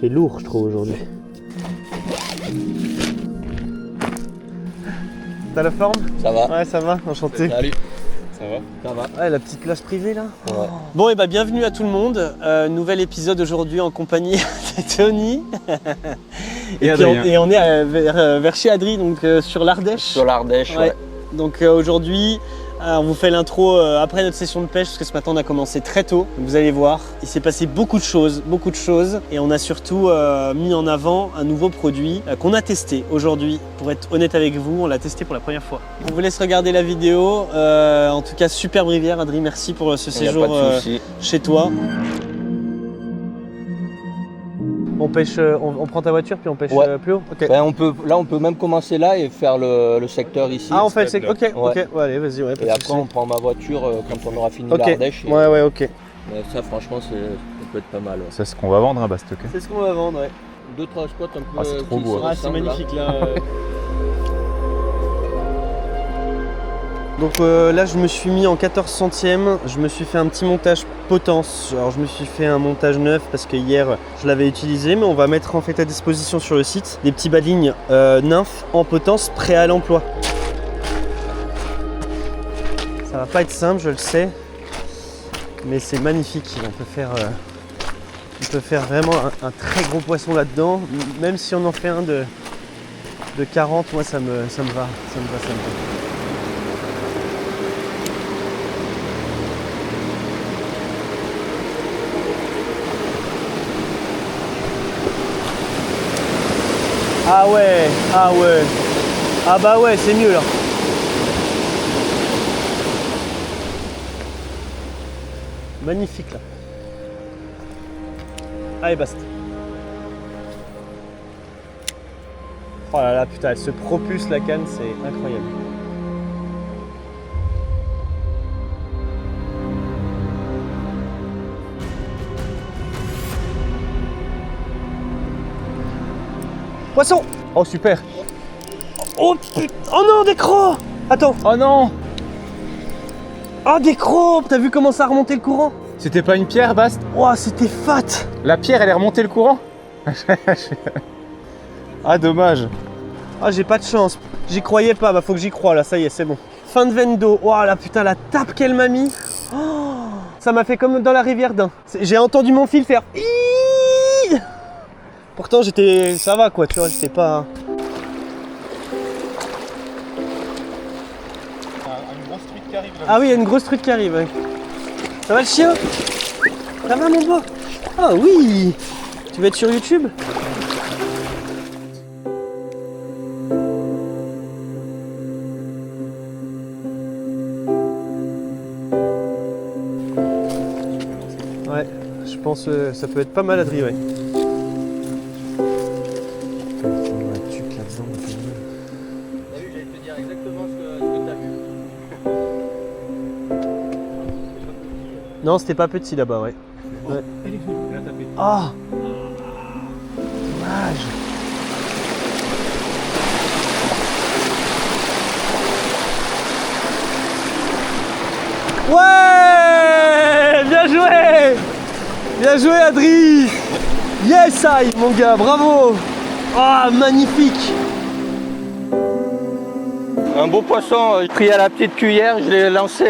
fait lourd, je trouve, aujourd'hui. T'as la forme? Ça va. Ouais, ça va, enchanté. Salut. Ça va? Ça va. Ouais, la petite plage privée là. Ouais. Bon, et bah bienvenue à tout le monde. Nouvel épisode aujourd'hui en compagnie de Tony. Et puis Adrien. on est vers chez Adri, donc sur l'Ardèche. Sur l'Ardèche, ouais. Donc aujourd'hui, on vous fait l'intro après notre session de pêche, parce que ce matin on a commencé très tôt. Donc, vous allez voir, il s'est passé beaucoup de choses. Et on a surtout mis en avant un nouveau produit qu'on a testé aujourd'hui. Pour être honnête avec vous, on l'a testé pour la première fois. On vous laisse regarder la vidéo. En tout cas, superbe rivière, Adri, merci pour ce séjour chez toi. On pêche, on prend ta voiture puis on pêche plus haut. Okay. Ben, on peut même commencer là et faire le secteur ici. Ah, on fait le secteur. Ok, ouais. Ouais, allez, vas-y. Ouais, et après, on prend ma voiture quand on aura fini okay. l'Ardèche. Ouais, ok. Ben, ça, franchement, ça peut être pas mal. Ouais. C'est ce qu'on va vendre à Bastock. C'est ce qu'on va vendre, ouais. 2-3 spots un peu. Ah, c'est trop qui beau. se Ah, c'est ressemblent, magnifique là. Donc là, je me suis mis en 14 centièmes. Je me suis fait un petit montage potence. Alors, je me suis fait un montage neuf parce que hier, je l'avais utilisé. Mais on va mettre en fait à disposition sur le site des petits badines nymphes en potence prêts à l'emploi. Ça va pas être simple, je le sais. Mais c'est magnifique. On peut faire vraiment un très gros poisson là-dedans. Même si on en fait un de 40, moi ça me va. Ah ouais. Ah bah ouais, c'est mieux là. Magnifique là. Allez, basta. Oh là là, putain, elle se propulse la canne, c'est incroyable. Poisson! Oh super! Oh putain! Oh non, des crocs! Attends! Oh non! Oh, des crocs! T'as vu comment ça a remonté le courant? C'était pas une pierre, Bast? Oh, c'était fat! La pierre, elle est remontée le courant? Ah, dommage. Ah, j'ai pas de chance. J'y croyais pas, bah faut que j'y croie là, ça y est, c'est bon. Fin de veine d'eau. Oh la putain, la tape qu'elle m'a mis. Oh, ça m'a fait comme dans la rivière d'Ain. J'ai entendu mon fil faire. Iiii. Pourtant j'étais. Ça va quoi, tu vois, j'étais pas. Une grosse truite qui arrive là. Ah oui, il y a une grosse truite qui arrive. Ouais. Ça va le chien? Ça va mon beau? Ah oui! Tu veux être sur YouTube? Ouais, je pense que ça peut être pas mal, Adri, ouais. T'as vu, j'allais te dire exactement ce que t'as vu. Non, c'était pas petit là-bas, ouais. Ouais. Ah! Dommage! Ouais! Bien joué! Bien joué, Adri! Yes, aïe, mon gars, bravo! Ah, magnifique! Un beau poisson pris à la petite cuillère, je l'ai lancé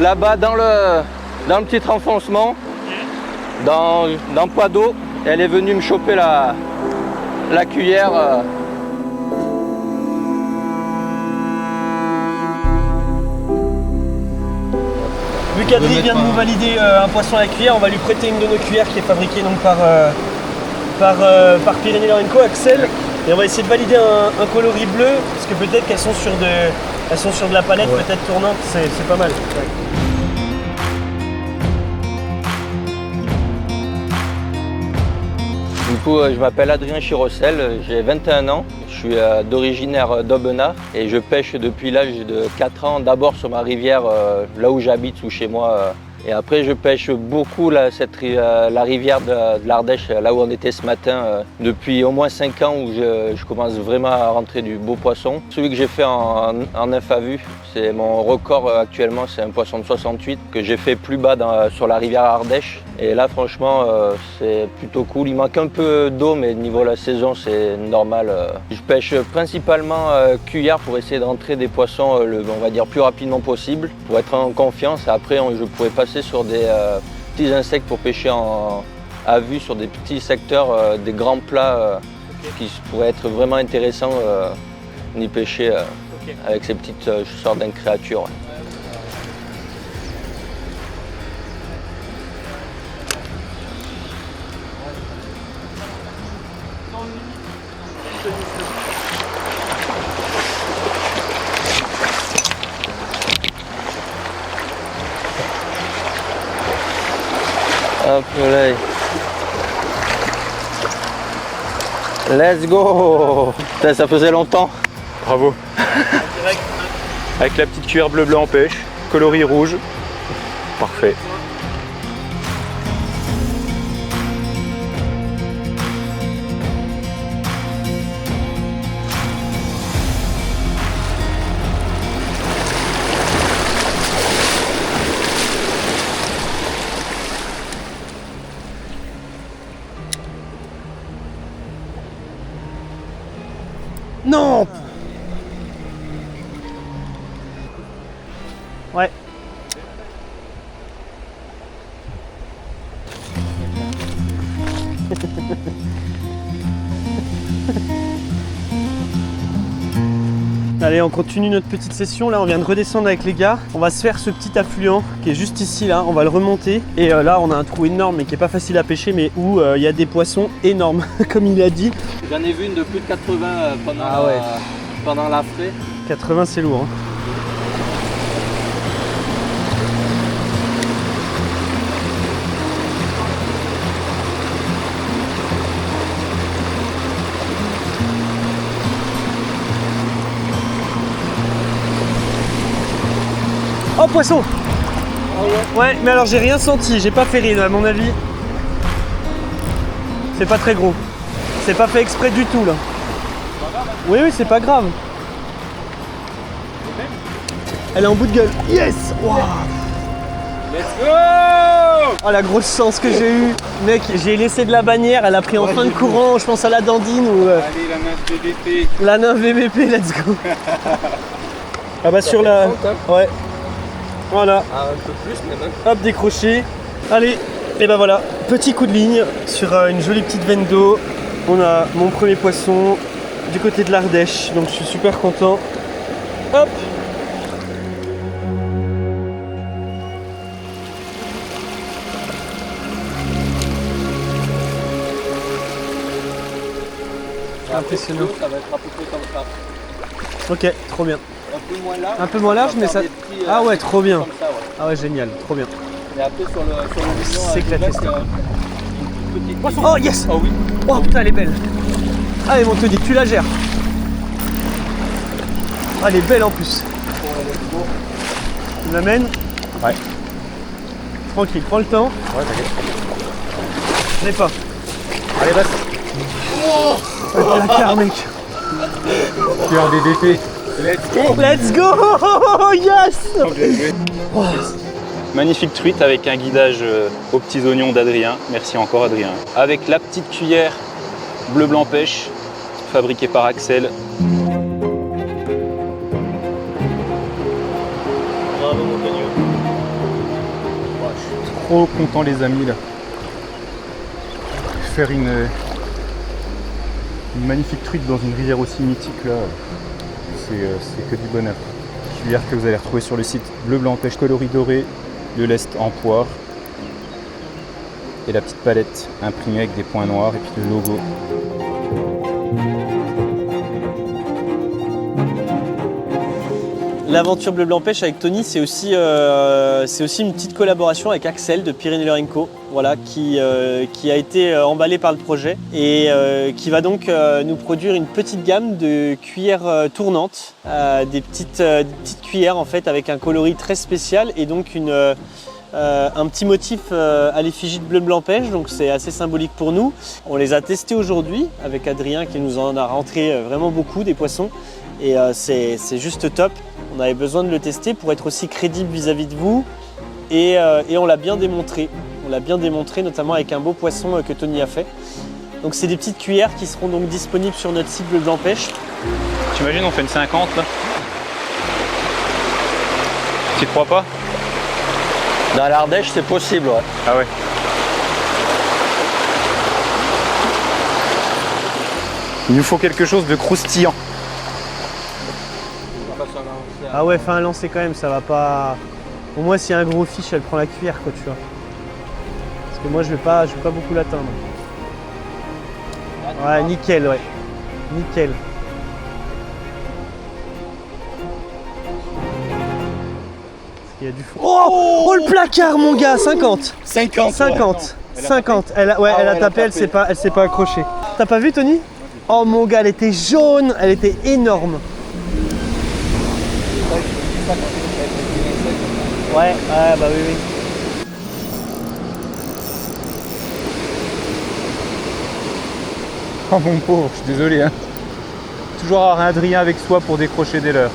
là-bas dans le petit renfoncement, dans le poids d'eau. Elle est venue me choper la cuillère. Vu qu'Adri vient de nous valider un poisson à la cuillère, on va lui prêter une de nos cuillères qui est fabriquée donc par Pyrénées Lorenco, Axel. Et on va essayer de valider un coloris bleu, parce que peut-être qu'elles sont sur de la palette, peut-être tournante, c'est pas mal. Ouais. Du coup, je m'appelle Adrien Chirocel, j'ai 21 ans, je suis d'originaire d'Aubenas et je pêche depuis l'âge de 4 ans, d'abord sur ma rivière, là où j'habite, sous chez moi. Et après, je pêche beaucoup la rivière de l'Ardèche, là où on était ce matin, depuis au moins 5 ans où je commence vraiment à rentrer du beau poisson. Celui que j'ai fait en nymphe à vue, C'est mon record actuellement, c'est un poisson de 68 que j'ai fait plus bas sur la rivière Ardèche. Et là franchement c'est plutôt cool. Il manque un peu d'eau mais niveau de la saison c'est normal. Je pêche principalement cuillère pour essayer de rentrer des poissons on va dire plus rapidement possible pour être en confiance. Après je pourrais passer sur des petits insectes pour pêcher à vue sur des petits secteurs, des grands plats qui pourraient être vraiment intéressants d'y pêcher avec ces petites sortes de créatures. Ouais. Hop là. Let's go! Putain, ça faisait longtemps. Bravo. Avec la petite cuillère bleu blanc en pêche, coloris rouge. Parfait. Non! Ouais. Allez, on continue notre petite session. Là, on vient de redescendre avec les gars. On va se faire ce petit affluent qui est juste ici, là. On va le remonter. Et là, on a un trou énorme, mais qui est pas facile à pêcher, mais où il y a des poissons énormes, comme il a dit. J'en ai vu une de plus de 80 pendant la frais. 80, c'est lourd. Hein. Oh, poisson! Ouais, mais alors j'ai rien senti, j'ai pas fait rire à mon avis. C'est pas très gros. C'est pas fait exprès du tout là. Oui, oui, c'est pas grave. Elle est en bout de gueule. Yes! Wow. Let's go! Oh la grosse chance que j'ai eue. Mec, j'ai laissé de la bannière, elle a pris en fin de courant, je pense à la dandine ou... Allez, la nymphe VVP. La nymphe VVP, let's go. Ah bah sur la... Ouais. Voilà. Ah, un peu plus quand même. Hop, décroché. Allez, et ben voilà, petit coup de ligne sur une jolie petite veine d'eau. On a mon premier poisson du côté de l'Ardèche, donc je suis super content. Hop. Impressionnant. Ça va être à peu près comme ça. Ok, trop bien. Un peu moins large. Un peu moins large, mais ça... Ah ouais, trop bien. Comme ça, ouais. Ah ouais, génial, trop bien. Et après sur le mignon, C'est éclaté. une petite... Oh yes! Oh oui. Oh putain, elle est belle. Allez, mon Tony, tu la gères. Ah, elle est belle en plus. Tu l'amènes? Ouais. Tranquille, prends le temps. Ouais, t'inquiète. Je l'ai pas. Allez, vas-y. Oh, la carte, mec. Cuillère VVP. Let's go! Let's go! Yes! Oh. Magnifique truite avec un guidage aux petits oignons d'Adrien. Merci encore Adrien. Avec la petite cuillère bleu blanc pêche, fabriquée par Axel. Bravo, mon Tonio. Je suis trop content les amis là. Faire une magnifique truite dans une rivière aussi mythique là, c'est que du bonheur. Cuillère que vous allez retrouver sur le site bleu blanc pêche coloris doré, le lest en poire et la petite palette imprimée avec des points noirs et puis le logo. L'aventure Bleu Blanc Pêche avec Tony, c'est aussi une petite collaboration avec Axel de Pyrénées Co, voilà, qui a été emballé par le projet et qui va donc nous produire une petite gamme de cuillères tournantes, des petites cuillères en fait avec un coloris très spécial et donc un petit motif à l'effigie de Bleu Blanc Pêche, donc c'est assez symbolique pour nous. On les a testés aujourd'hui avec Adrien qui nous en a rentré vraiment beaucoup des poissons et c'est juste top. On avait besoin de le tester pour être aussi crédible vis-à-vis de vous. Et on l'a bien démontré. On l'a bien démontré, notamment avec un beau poisson que Tony a fait. Donc c'est des petites cuillères qui seront donc disponibles sur notre site Bleu Blanc Pêche. T'imagines, on fait une 50 là. Tu crois pas? Dans l'Ardèche, c'est possible, ouais. Ah ouais. Il nous faut quelque chose de croustillant. Ah ouais, fin un lancer quand même, ça va pas... Pour moi, s'il y a un gros fiche, elle prend la cuillère, quoi, tu vois. Parce que moi, je vais pas beaucoup l'atteindre. Ouais, nickel, ouais. Nickel. Parce qu'il y a du fond. Oh, le placard, mon gars, 50. 50. Elle a tapé, elle s'est pas accrochée. T'as pas vu, Tony? Oh mon gars, elle était jaune, elle était énorme. Ouais, bah oui. Oh mon pauvre, je suis désolé. Hein. Toujours avoir un Adrien avec soi pour décrocher des leurres.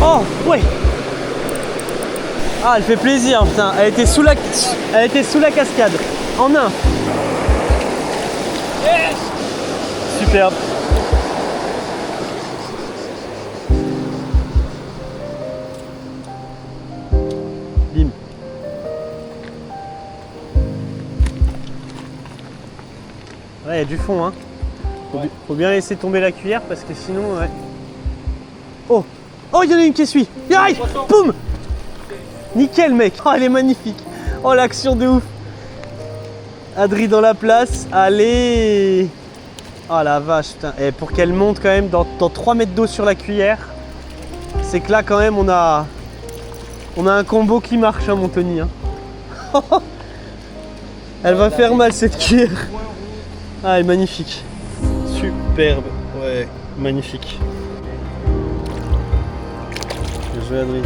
Oh, ouais. Ah, elle fait plaisir, putain. Elle était sous la cascade. En un. Yes. Superbe. Bim. Ouais, il y a du fond, hein. Faut bien laisser tomber la cuillère parce que sinon, ouais. Oh, il y en a une qui suit. Aïe, boum. Nickel, mec. Oh, elle est magnifique. Oh, l'action de ouf. Adri dans la place. Allez. Oh la vache, putain. Et pour qu'elle monte quand même dans 3 mètres d'eau sur la cuillère, c'est que là quand même on a un combo qui marche, hein, mon Tony. Hein. Elle va faire mal cette cuillère. Ah, elle est magnifique. Superbe. Ouais, magnifique. Bien joué, Adri.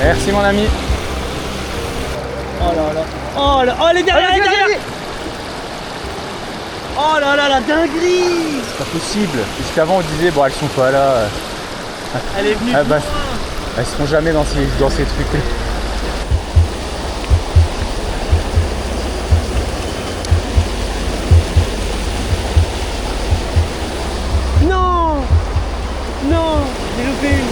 Merci mon ami. Oh là là. Oh là, oh, elle est derrière, elle est derrière. Oh là là, la dinguerie. C'est pas possible. Puisqu'avant on disait bon elles sont pas là. Elle est venue Ah plus bah, loin. elles seront jamais dans ces trucs là. Non. Non, j'ai loupé une.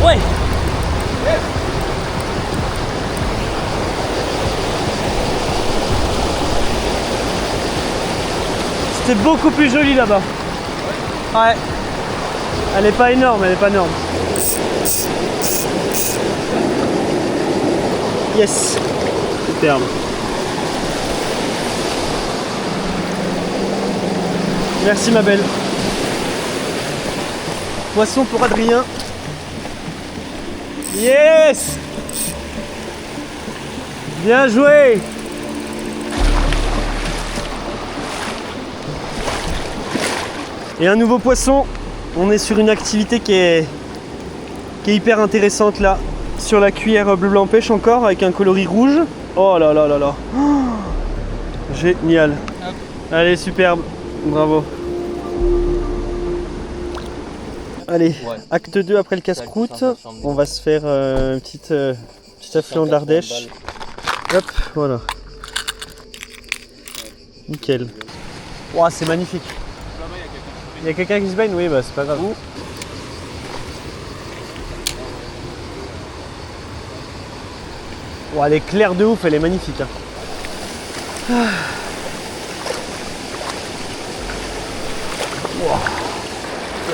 Ouais. C'était beaucoup plus joli là-bas. Ouais. Elle est pas énorme, elle est pas énorme. Yes. Superbe. Merci ma belle. Poisson pour Adrien. Yes. Bien joué. Et un nouveau poisson. On est sur une activité qui est hyper intéressante là. Sur la cuillère Bleu Blanc Pêche encore avec un coloris rouge. Oh là là là là. Oh, génial. Allez, superbe. Bravo. Allez, Ouais. acte 2 après le casse-croûte. On va se faire un petit affluent de l'Ardèche. Hop, voilà. Nickel. Ouah, c'est magnifique. Il y a quelqu'un qui se baigne? Oui, bah c'est pas grave. Ouah, elle est claire de ouf, elle est magnifique. Hein.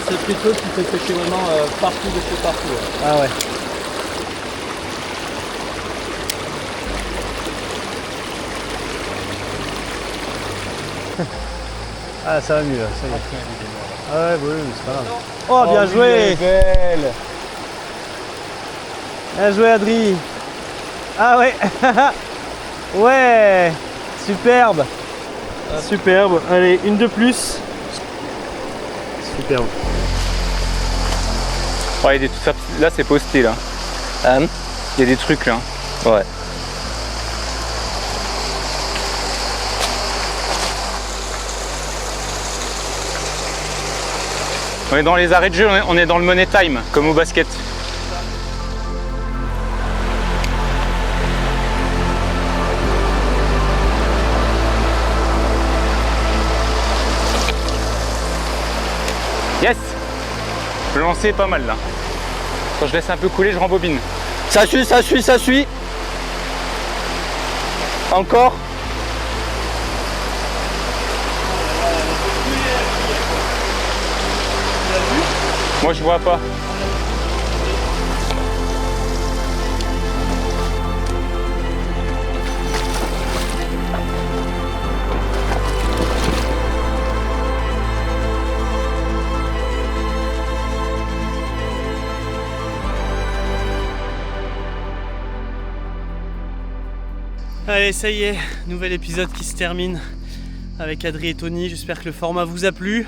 C'est plutôt qui fait pêcher vraiment partout de chez partout. Ouais. Ah ouais. Ah, ça va mieux, là, ça y est. Ah ouais, oui, c'est pas grave. Oh, bien joué. Belle. Bien joué, Adri. Ah ouais. Ouais. Superbe. Superbe. Allez, une de plus. Superbe. Ouais, il y a là, c'est posté là. Hein? Il y a des trucs là. Ouais. On est dans les arrêts de jeu, on est dans le money time, comme au basket. Yes! Le lancer est pas mal là. Quand je laisse un peu couler, je rembobine. Ça suit, ça suit, ça suit. Encore. Moi je vois pas. Allez, ça y est, nouvel épisode qui se termine avec Adri et Tony. J'espère que le format vous a plu.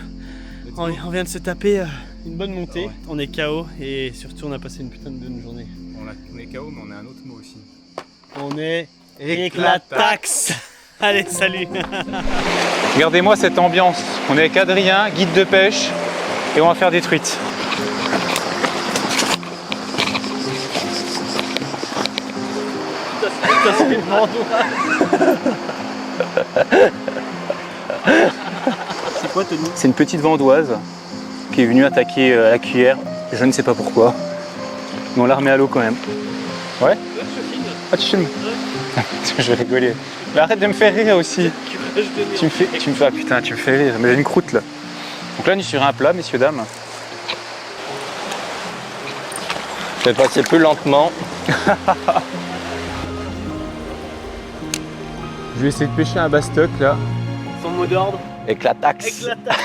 On vient de se taper une bonne montée. Ouais. On est KO et surtout on a passé une putain de bonne journée. On est KO, mais on a un autre mot aussi. On est éclatax. Allez, salut. Regardez-moi cette ambiance. On est avec Adrien, guide de pêche, et on va faire des truites. C'est quoi, Tony? C'est une petite vandoise qui est venue attaquer la cuillère. Je ne sais pas pourquoi. Mais on la remet à l'eau quand même. Ouais? Ah, tu filmes? Ouais. Je vais rigoler. Mais arrête de me faire rire aussi. Tu me fais. Ah putain, tu me fais rire. Mais j'ai une croûte là. Donc là, on est sur un plat, messieurs, dames. Je vais passer plus lentement. Je vais essayer de pêcher un bastoc là. Son mot d'ordre? Éclatax. Éclatax.